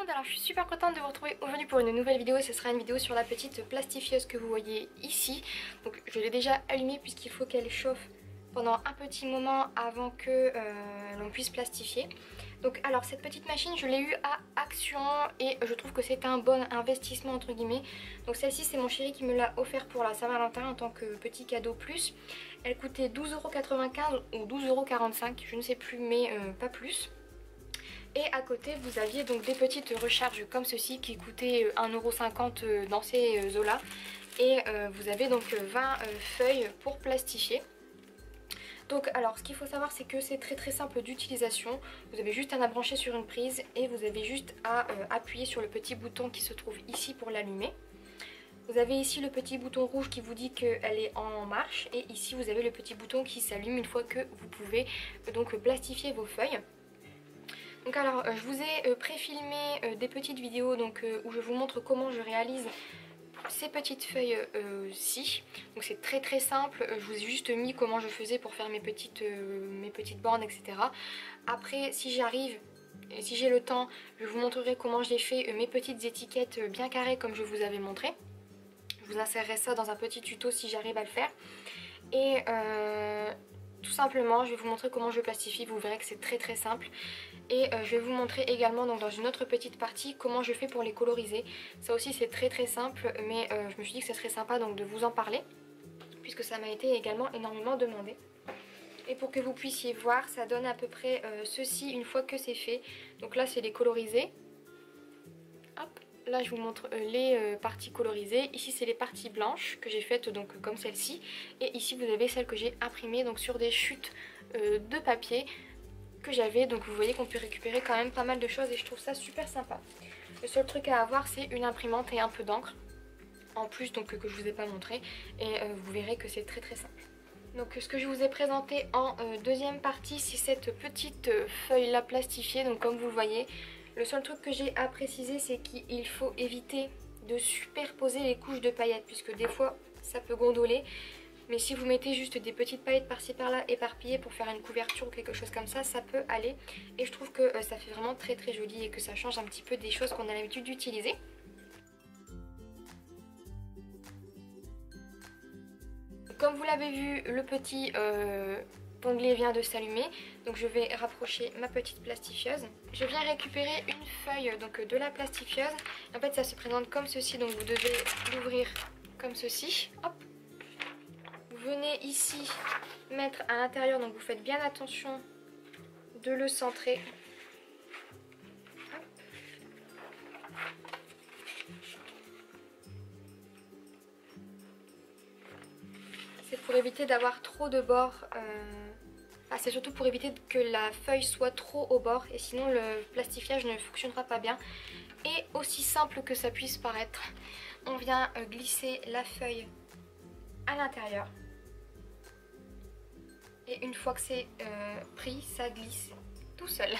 monde, alors je suis super contente de vous retrouver aujourd'hui pour une nouvelle vidéo. Ce sera une vidéo sur la petite plastifieuse que vous voyez ici. Donc je l'ai déjà allumée puisqu'il faut qu'elle chauffe pendant un petit moment avant que l'on puisse plastifier. Donc alors cette petite machine je l'ai eue à Action et je trouve que c'est un bon investissement entre guillemets. Donc celle-ci c'est mon chéri qui me l'a offert pour la Saint-Valentin en tant que petit cadeau plus. Elle coûtait 12,95 € ou 12,45 €, je ne sais plus mais pas plus. Et à côté vous aviez donc des petites recharges comme ceci qui coûtaient 1,50 € dans ces eaux-là. Et vous avez donc 20 feuilles pour plastifier. Donc alors ce qu'il faut savoir c'est que c'est très simple d'utilisation. Vous avez juste à la brancher sur une prise et vous avez juste à appuyer sur le petit bouton qui se trouve ici pour l'allumer. Vous avez ici le petit bouton rouge qui vous dit qu'elle est en marche et ici vous avez le petit bouton qui s'allume une fois que vous pouvez donc plastifier vos feuilles. Donc alors je vous ai préfilmé des petites vidéos donc, où je vous montre comment je réalise ces petites feuilles-ci. Donc c'est très simple, je vous ai juste mis comment je faisais pour faire mes petites bornes etc. Après si j'arrive et si j'ai le temps je vous montrerai comment j'ai fait mes petites étiquettes bien carrées comme je vous avais montré. Je vous insérerai ça dans un petit tuto si j'arrive à le faire. Et tout simplement je vais vous montrer comment je plastifie, vous verrez que c'est très simple. Et je vais vous montrer également donc, dans une autre petite partie comment je fais pour les coloriser. Ça aussi c'est très simple mais je me suis dit que ce serait sympa donc de vous en parler puisque ça m'a été également énormément demandé. Et pour que vous puissiez voir ça donne à peu près ceci une fois que c'est fait. Donc là c'est les colorisés. Hop. Là je vous montre les parties colorisées, ici c'est les parties blanches que j'ai faites donc comme celle-ci. Et ici vous avez celles que j'ai imprimées donc sur des chutes de papier que j'avais. Donc vous voyez qu'on peut récupérer quand même pas mal de choses et je trouve ça super sympa. Le seul truc à avoir c'est une imprimante et un peu d'encre en plus donc que je vous ai pas montré. Et vous verrez que c'est très simple. Donc ce que je vous ai présenté en deuxième partie c'est cette petite feuille là plastifiée. Donc comme vous le voyez, le seul truc que j'ai à préciser c'est qu'il faut éviter de superposer les couches de paillettes puisque des fois ça peut gondoler. Mais si vous mettez juste des petites paillettes par-ci par-là éparpillées pour faire une couverture ou quelque chose comme ça, ça peut aller. Et je trouve que ça fait vraiment très joli et que ça change un petit peu des choses qu'on a l'habitude d'utiliser. Comme vous l'avez vu, le petit onglet vient de s'allumer. Donc je vais rapprocher ma petite plastifieuse. Je viens récupérer une feuille donc, de la plastifieuse. En fait ça se présente comme ceci, donc vous devez l'ouvrir comme ceci. Hop. Vous venez ici mettre à l'intérieur, donc vous faites bien attention de le centrer. Hop. C'est pour éviter d'avoir trop de bords. C'est surtout pour éviter que la feuille soit trop au bord et sinon le plastifiage ne fonctionnera pas bien. Et aussi simple que ça puisse paraître, on vient glisser la feuille à l'intérieur. Et une fois que c'est pris, ça glisse tout seul.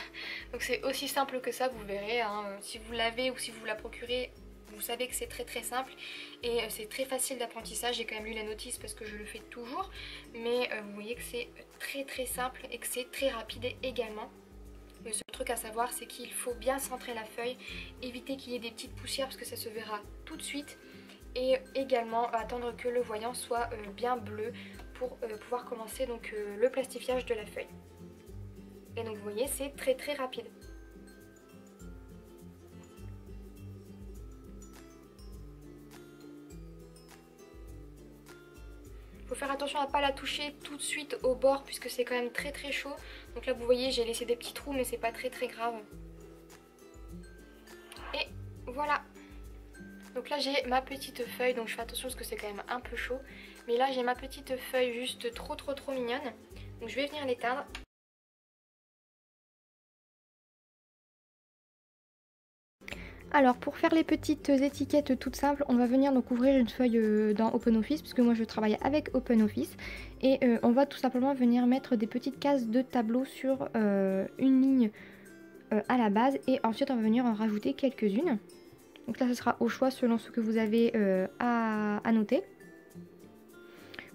Donc c'est aussi simple que ça, vous verrez. Hein. Si vous l'avez ou si vous la procurez, vous savez que c'est très simple. Et c'est très facile d'apprentissage. J'ai quand même lu la notice parce que je le fais toujours. Mais vous voyez que c'est très simple et que c'est très rapide également. Le seul truc à savoir c'est qu'il faut bien centrer la feuille, éviter qu'il y ait des petites poussières parce que ça se verra tout de suite. Et également attendre que le voyant soit bien bleu pour pouvoir commencer donc, le plastifiage de la feuille. Et donc vous voyez c'est très rapide. Il faut faire attention à ne pas la toucher tout de suite au bord puisque c'est quand même très chaud. Donc là vous voyez j'ai laissé des petits trous mais c'est pas très grave. Et voilà. Donc là j'ai ma petite feuille, donc je fais attention parce que c'est quand même un peu chaud. Mais là j'ai ma petite feuille juste trop mignonne. Donc je vais venir l'éteindre. Alors pour faire les petites étiquettes toutes simples, on va venir donc ouvrir une feuille dans OpenOffice puisque moi je travaille avec OpenOffice. Et on va tout simplement venir mettre des petites cases de tableau sur une ligne à la base. Et ensuite on va venir en rajouter quelques-unes. Donc là ce sera au choix selon ce que vous avez à noter.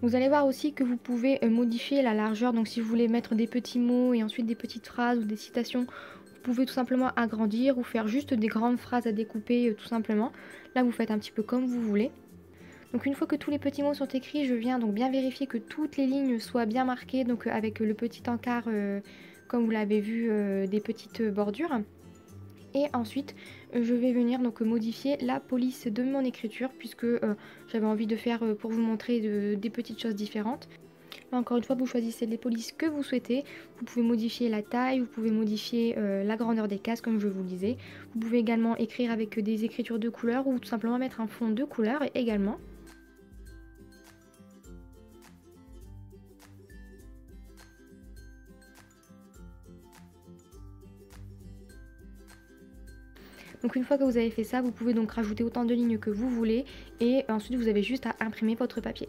Vous allez voir aussi que vous pouvez modifier la largeur. Donc si vous voulez mettre des petits mots et ensuite des petites phrases ou des citations, vous pouvez tout simplement agrandir ou faire juste des grandes phrases à découper tout simplement. Là vous faites un petit peu comme vous voulez. Donc une fois que tous les petits mots sont écrits, je viens donc bien vérifier que toutes les lignes soient bien marquées, donc avec le petit encart comme vous l'avez vu des petites bordures. Et ensuite je vais venir donc modifier la police de mon écriture puisque j'avais envie de faire pour vous montrer des petites choses différentes. Là encore une fois vous choisissez les polices que vous souhaitez, vous pouvez modifier la taille, vous pouvez modifier la grandeur des cases comme je vous le disais. Vous pouvez également écrire avec des écritures de couleur ou tout simplement mettre un fond de couleur également. Donc une fois que vous avez fait ça, vous pouvez donc rajouter autant de lignes que vous voulez et ensuite vous avez juste à imprimer votre papier.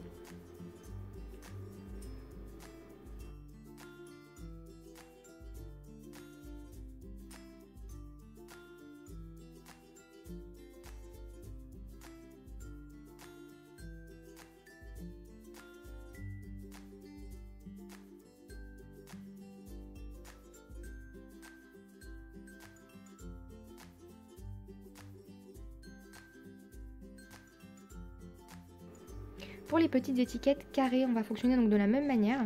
Pour les petites étiquettes carrées, on va fonctionner donc de la même manière.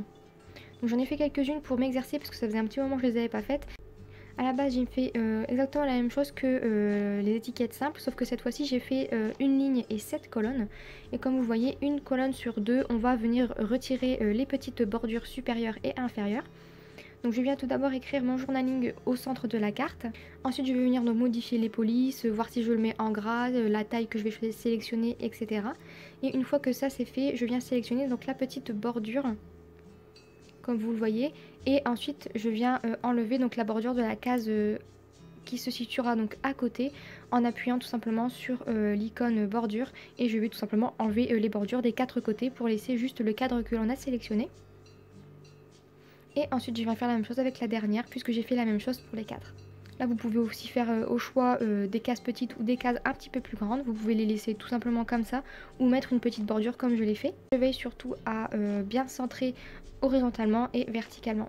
Donc j'en ai fait quelques-unes pour m'exercer parce que ça faisait un petit moment que je les avais pas faites. À la base j'ai fait exactement la même chose que les étiquettes simples, sauf que cette fois-ci j'ai fait une ligne et 7 colonnes. Et comme vous voyez, une colonne sur deux, on va venir retirer les petites bordures supérieures et inférieures. Donc je viens tout d'abord écrire mon journaling au centre de la carte. Ensuite je vais venir donc modifier les polices, voir si je le mets en gras, la taille que je vais sélectionner, etc. Et une fois que ça c'est fait, je viens sélectionner donc la petite bordure, comme vous le voyez. Et ensuite je viens enlever donc la bordure de la case qui se situera donc à côté en appuyant tout simplement sur l'icône bordure. Et je vais tout simplement enlever les bordures des 4 côtés pour laisser juste le cadre que l'on a sélectionné. Et ensuite je vais faire la même chose avec la dernière puisque j'ai fait la même chose pour les 4. Là vous pouvez aussi faire au choix des cases petites ou des cases un petit peu plus grandes. Vous pouvez les laisser tout simplement comme ça ou mettre une petite bordure comme je l'ai fait. Je veille surtout à bien centrer horizontalement et verticalement.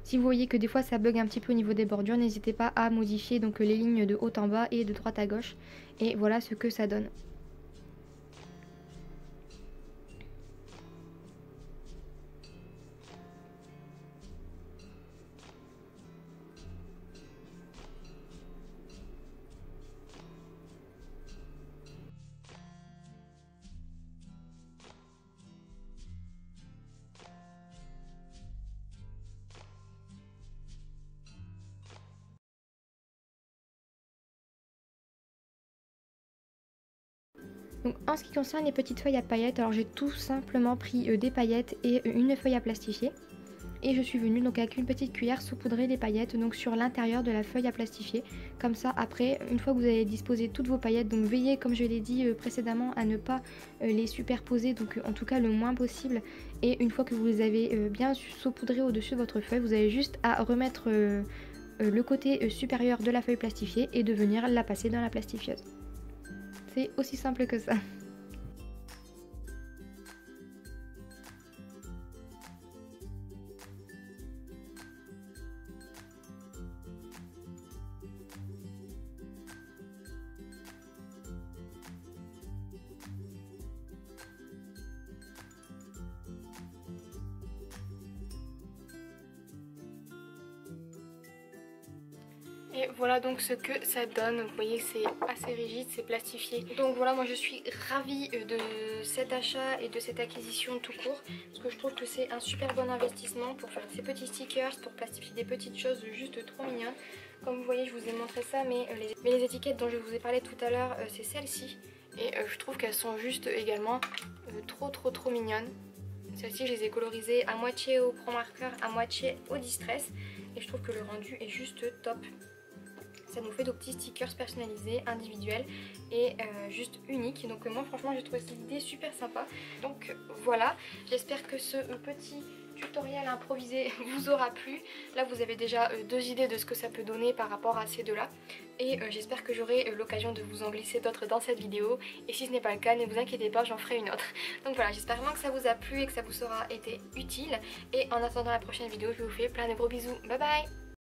Si vous voyez que des fois ça bug un petit peu au niveau des bordures, n'hésitez pas à modifier donc les lignes de haut en bas et de droite à gauche. Et voilà ce que ça donne. Donc en ce qui concerne les petites feuilles à paillettes, alors j'ai tout simplement pris des paillettes et une feuille à plastifier. Et je suis venue donc avec une petite cuillère saupoudrer les paillettes donc sur l'intérieur de la feuille à plastifier. Comme ça après, une fois que vous avez disposé toutes vos paillettes, donc veillez comme je l'ai dit précédemment à ne pas les superposer, donc en tout cas le moins possible. Et une fois que vous les avez bien saupoudrées au-dessus de votre feuille, vous avez juste à remettre le côté supérieur de la feuille plastifiée et de venir la passer dans la plastifieuse. C'est aussi simple que ça. Et voilà donc ce que ça donne. Vous voyez que c'est assez rigide, c'est plastifié. Donc voilà, moi je suis ravie de cet achat et de cette acquisition tout court. Parce que je trouve que c'est un super bon investissement pour faire ces petits stickers, pour plastifier des petites choses juste trop mignonnes. Comme vous voyez, je vous ai montré ça, mais les étiquettes dont je vous ai parlé tout à l'heure, c'est celles-ci. Et je trouve qu'elles sont juste également trop mignonnes. Celles-ci, je les ai colorisées à moitié au Pro Marker, à moitié au Distress. Et je trouve que le rendu est juste top. ça nous fait des petits stickers personnalisés, individuels et juste uniques. Donc moi franchement j'ai trouvé cette idée super sympa. Donc voilà, j'espère que ce petit tutoriel improvisé vous aura plu. Là vous avez déjà deux idées de ce que ça peut donner par rapport à ces deux là. Et j'espère que j'aurai l'occasion de vous en glisser d'autres dans cette vidéo. Et si ce n'est pas le cas, ne vous inquiétez pas, j'en ferai une autre. Donc voilà, j'espère vraiment que ça vous a plu et que ça vous aura été utile. Et en attendant la prochaine vidéo, je vous fais plein de gros bisous. Bye bye!